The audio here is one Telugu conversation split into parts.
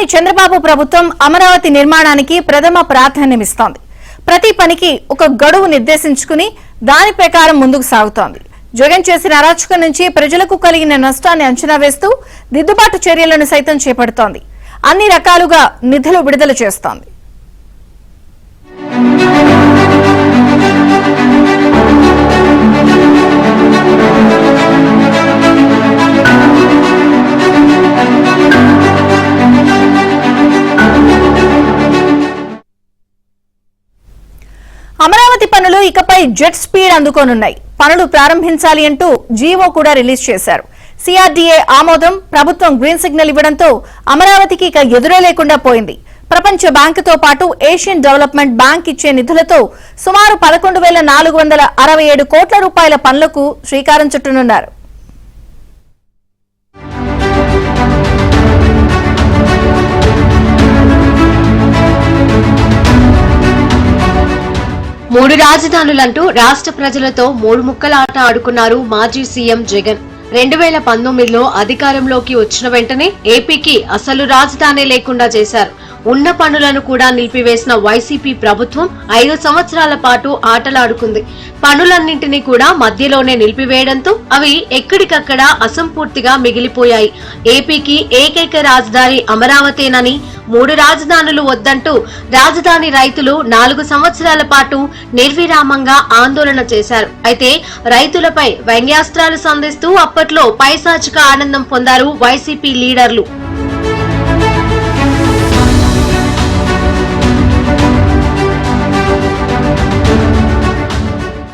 సీఎంలోని చంద్రబాబు ప్రభుత్వం అమరావతి నిర్మాణానికి ప్రథమ ప్రాధాన్యమిస్తోంది. ప్రతి పనికి ఒక గడువు నిర్దేశించుకుని దాని ప్రకారం ముందుకు సాగుతోంది. జగన్ చేసిన అరాచకం నుంచి ప్రజలకు కలిగిన నష్టాన్ని అంచనా వేస్తూ దిద్దుబాటు చర్యలను సైతం చేపడుతోంది. అన్ని రకాలుగా నిధులు విడుదల చేస్తోంది. అమరావతి పనులు ఇకపై జెట్ స్పీడ్ అందుకోనున్నాయి. పనులు ప్రారంభించాలి అంటూ జీవో కూడా రిలీజ్ చేశారు. సిఆర్డీఏ ఆమోదం, ప్రభుత్వం గ్రీన్ సిగ్నల్ ఇవ్వడంతో అమరావతికి ఇక ఎదురే లేకుండా పోయింది. ప్రపంచ బ్యాంకుతో పాటు ఏషియన్ డెవలప్మెంట్ బ్యాంక్ ఇచ్చే నిధులతో సుమారు 11,467 కోట్ల రూపాయల పనులకు శ్రీకారం చుట్టనున్నారు. మూడు రాజధానులంటూ రాష్ట్ర ప్రజలతో మూడు ముక్కలాట ఆడుకున్నారు మాజీ సీఎం జగన్. 2019లో అధికారంలోకి వచ్చిన వెంటనే ఏపీకి అసలు రాజధాని లేకుండా చేశారు. ఉన్న పనులను కూడా నిలిపివేసిన వైసీపీ ప్రభుత్వం 5 సంవత్సరాల పాటు ఆటలాడుకుంది. పనులన్నింటినీ కూడా మధ్యలోనే నిలిపివేయడంతో అవి ఎక్కడికక్కడ అసంపూర్తిగా మిగిలిపోయాయి. ఏపీకి ఏకైక రాజధాని అమరావతేనని, 3 రాజధానులు వద్దంటూ రాజధాని రైతులు 4 సంవత్సరాల పాటు నిర్విరామంగా ఆందోళన చేశారు. అయితే రైతులపై వ్యంగ్యాస్త్రాలు సంధిస్తూ అప్పట్లో పైశాచిక ఆనందం పొందారు వైసీపీ లీడర్లు.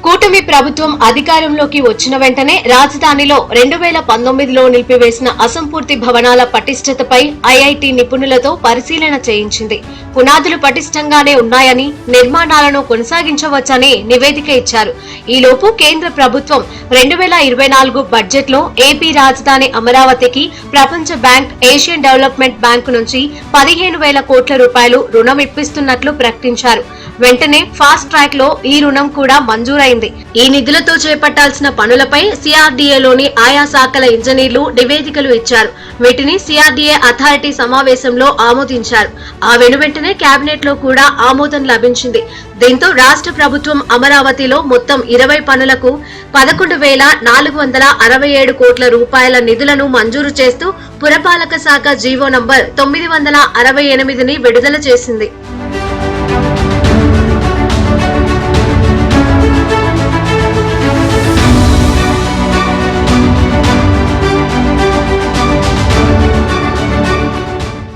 కూటమి ప్రభుత్వం అధికారంలోకి వచ్చిన వెంటనే రాజధానిలో 2019లో నిలిపివేసిన అసంపూర్తి భవనాల పటిష్టతపై ఐఐటి నిపుణులతో పరిశీలన చేయించింది. పునాదులు పటిష్టంగానే ఉన్నాయని, నిర్మాణాలను కొనసాగించవచ్చని నివేదిక ఇచ్చారు. ఈలోపు కేంద్ర ప్రభుత్వం 2024 బడ్జెట్లో ఏపీ రాజధాని అమరావతికి ప్రపంచ బ్యాంక్, ఏషియన్ డెవలప్మెంట్ బ్యాంక్ నుంచి 15,000 కోట్ల రూపాయలు రుణం ఇప్పిస్తున్నట్లు ప్రకటించారు. వెంటనే ఫాస్ట్ ట్రాక్ లో ఈ రుణం కూడా మంజూరైంది. ఈ నిధులతో చేపట్టాల్సిన పనులపై సిఆర్డీఏలోని ఆయా శాఖల ఇంజనీర్లు నివేదికలు ఇచ్చారు. వీటిని సిఆర్డీఏ అథారిటీ సమావేశంలో ఆమోదించారు. ఆ వెనువెంటనే కేబినెట్ లో కూడా ఆమోదం లభించింది. దీంతో రాష్ట్ర ప్రభుత్వం అమరావతిలో మొత్తం 20 పనులకు 11,467 కోట్ల రూపాయల నిధులను మంజూరు చేస్తూ పురపాలక శాఖ జీవో నంబర్ 968ని విడుదల చేసింది.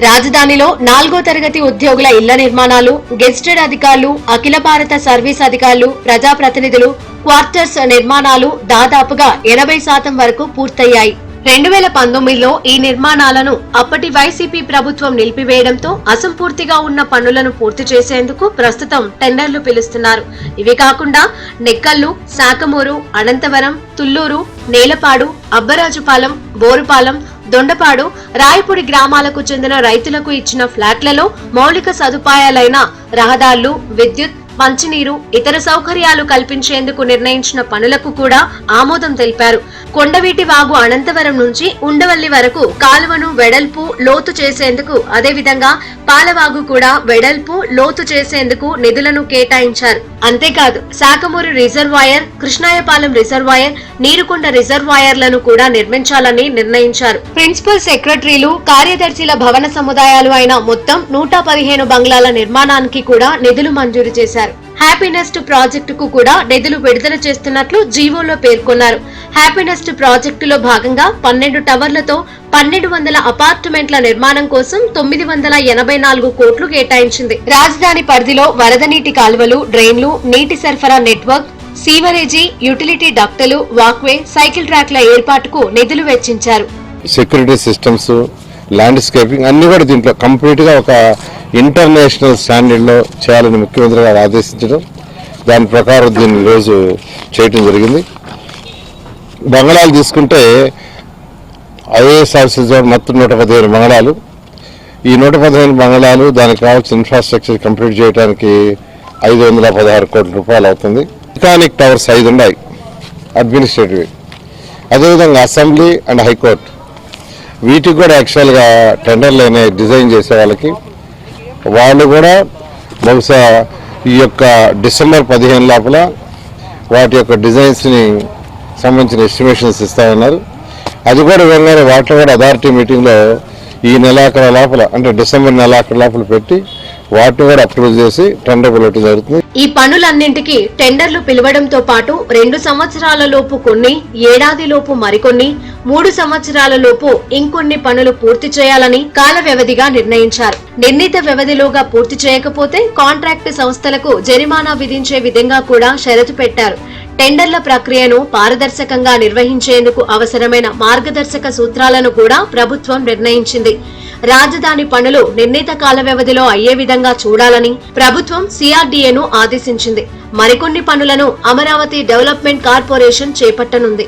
రాజధానిలో 4వ తరగతి ఉద్యోగుల ఇళ్ల నిర్మాణాలు, గెజిటెడ్ అధికారులు, అఖిల భారత సర్వీస్ అధికారులు, ప్రజాప్రతినిధులు క్వార్టర్స్ నిర్మాణాలు దాదాపుగా 80% వరకు పూర్తయ్యాయి. 2019లో ఈ నిర్మాణాలను అప్పటి వైసీపీ ప్రభుత్వం నిలిపివేయడంతో అసంపూర్తిగా ఉన్న పనులను పూర్తి చేసేందుకు ప్రస్తుతం టెండర్లు పిలుస్తున్నారు. ఇవి కాకుండా నెక్కల్లు, శాఖమూరు, అనంతవరం, తుళ్లూరు, నేలపాడు, అబ్బరాజుపాలెం, బోరుపాలెం, దొండపాడు, రాయపూడి గ్రామాలకు చెందిన రైతులకు ఇచ్చిన ఫ్లాట్లలో మౌలిక సదుపాయాలైన రహదారులు, విద్యుత్, మంచినీరు, ఇతర సౌకర్యాలు కల్పించేందుకు నిర్ణయించిన పనులకు కూడా ఆమోదం తెలిపారు. కొండవీటి వాగు అనంతవరం నుంచి ఉండవల్లి వరకు కాలువను వెడల్పు, లోతు చేసేందుకు, అదేవిధంగా పాలవాగు కూడా వెడల్పు, లోతు చేసేందుకు నిధులను కేటాయించారు. అంతేకాదు శాఖమూరు రిజర్వాయర్, కృష్ణాయపాలెం రిజర్వాయర్, నీరుకొండ రిజర్వాయర్లను కూడా నిర్మించాలని నిర్ణయించారు. ప్రిన్సిపల్ సెక్రటరీలు, కార్యదర్శుల భవన సముదాయాలు అయిన మొత్తం 115 బంగ్లాల నిర్మాణానికి కూడా నిధులు మంజూరు చేశారు. హ్యాపీనెస్ట్ ప్రాజెక్టుకు కూడా నిధులు విడుదల చేస్తున్నట్లు జీవోలో పేర్కొన్నారు. హ్యాపీనెస్ట్ ప్రాజెక్టులో భాగంగా 12 టవర్లతో 1,200 అపార్ట్మెంట్ల నిర్మాణం కోసం 984 కోట్లు కేటాయించింది. రాజధాని పరిధిలో వరద నీటి కాలువలు, డ్రైన్లు, నీటి సరఫరా నెట్వర్క్, సీవరేజీ, యూటిలిటీ డక్టలు, వాక్వే, సైకిల్ ట్రాక్ల ఏర్పాటుకు నిధులు వెచ్చించారు. సెక్యూరిటీ సిస్టమ్స్, ల్యాండ్స్కేపింగ్ అన్ని కూడా దీంట్లో కంప్లీట్ గా ఒక ఇంటర్నేషనల్ స్టాండర్డ్ లో చేయాలని ముఖ్యమంత్రి గారు ఆదేశించడం, దాని ప్రకారం దీన్ని రోజు చేయటం జరిగింది. బంగళాలు తీసుకుంటే ఐఏఎస్ ఆఫీసర్ మొత్తం 115 బంగళాలు. ఈ 115 బంగళాలు దానికి కావాల్సిన ఇన్ఫ్రాస్ట్రక్చర్ కంప్లీట్ చేయడానికి 516 కోట్ల రూపాయలు అవుతుంది. మెకానిక్ టవర్స్ 5 ఉన్నాయి అడ్మినిస్ట్రేటివ్. అదేవిధంగా అసెంబ్లీ అండ్ హైకోర్టు వీటికి కూడా యాక్చువల్గా టెండర్లు అయినా డిజైన్ చేసే వాళ్ళు కూడా బహుశా ఈ యొక్క డిసెంబర్ 15 లోపల వాటి యొక్క డిజైన్స్ని సంబంధించిన ఎస్టిమేషన్స్ ఇస్తామన్నారు. అది కూడా వెళ్ళగానే వాటిలో కూడా అథారిటీ మీటింగ్లో ఈ నెలాఖరు లోపల అంటే డిసెంబర్ నెలాఖరు లోపల పెట్టి వాటిని కూడా అప్రూవ్ చేసి టెండర్ పిలవటం జరుగుతుంది. ఈ పనులన్నింటికి టెండర్లు పిలవడంతో పాటు 2 సంవత్సరాల లోపు కొన్ని, ఏడాది లోపు మరికొన్ని, 3 సంవత్సరాల లోపు ఇంకొన్ని పనులు పూర్తి చేయాలని కాల వ్యవధిగా నిర్ణయించారు. నిర్ణీత వ్యవధిలోగా పూర్తి చేయకపోతే కాంట్రాక్టు సంస్థలకు జరిమానా విధించే విధంగా కూడా షరతు పెట్టారు. టెండర్ల ప్రక్రియను పారదర్శకంగా నిర్వహించేందుకు అవసరమైన మార్గదర్శక సూత్రాలను కూడా ప్రభుత్వం నిర్ణయించింది. రాజధాని పనులు నిర్ణీత కాల వ్యవధిలో అయ్యే విధంగా చూడాలని ప్రభుత్వం సిఆర్డీఏను ఆదేశించింది. మరికొన్ని పనులను అమరావతి డెవలప్మెంట్ కార్పొరేషన్ చేపట్టనుంది.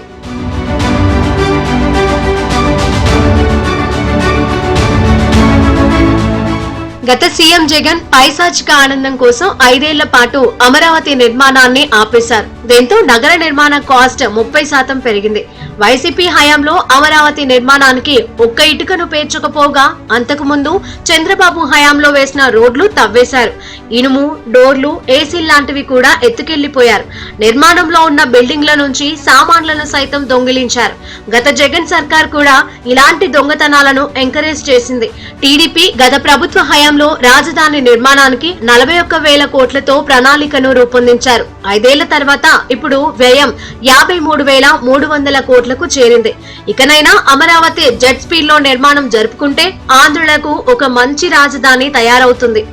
గత సీఎం జగన్ పైశాచిక ఆనందం కోసం 5 ఏళ్ల పాటు అమరావతి నిర్మాణాన్ని ఆపేశారు. దీంతో నగర నిర్మాణ కాస్ట్ 30% పెరిగింది. వైసీపీ హయాంలో అమరావతి నిర్మాణానికి ఒక్క ఇటుకను పేర్చకపోగా అంతకు ముందు చంద్రబాబు హయాంలో వేసిన రోడ్లు తవ్వేశారు. ఇనుము, డోర్లు, ఏసీ లాంటివి కూడా ఎత్తుకెళ్లిపోయారు. నిర్మాణంలో ఉన్న బిల్డింగ్ల నుంచి సామాన్లను సైతం దొంగిలించారు. గత జగన్ సర్కార్ కూడా ఇలాంటి దొంగతనాలను ఎంకరేజ్ చేసింది. టీడీపీ గత ప్రభుత్వ హయాంలో రాజధాని నిర్మాణానికి 41,000 కోట్లతో ప్రణాళికను రూపొందించారు. 5 ఏళ్ల తర్వాత ఇప్పుడు వ్యయం 53,300 కోట్లకు చేరింది. ఇకనైనా అమరావతి జెట్ స్పీడ్ లో నిర్మాణం జరుపుకుంటే ఆంధ్రులకు ఒక మంచి రాజధాని తయారవుతుంది.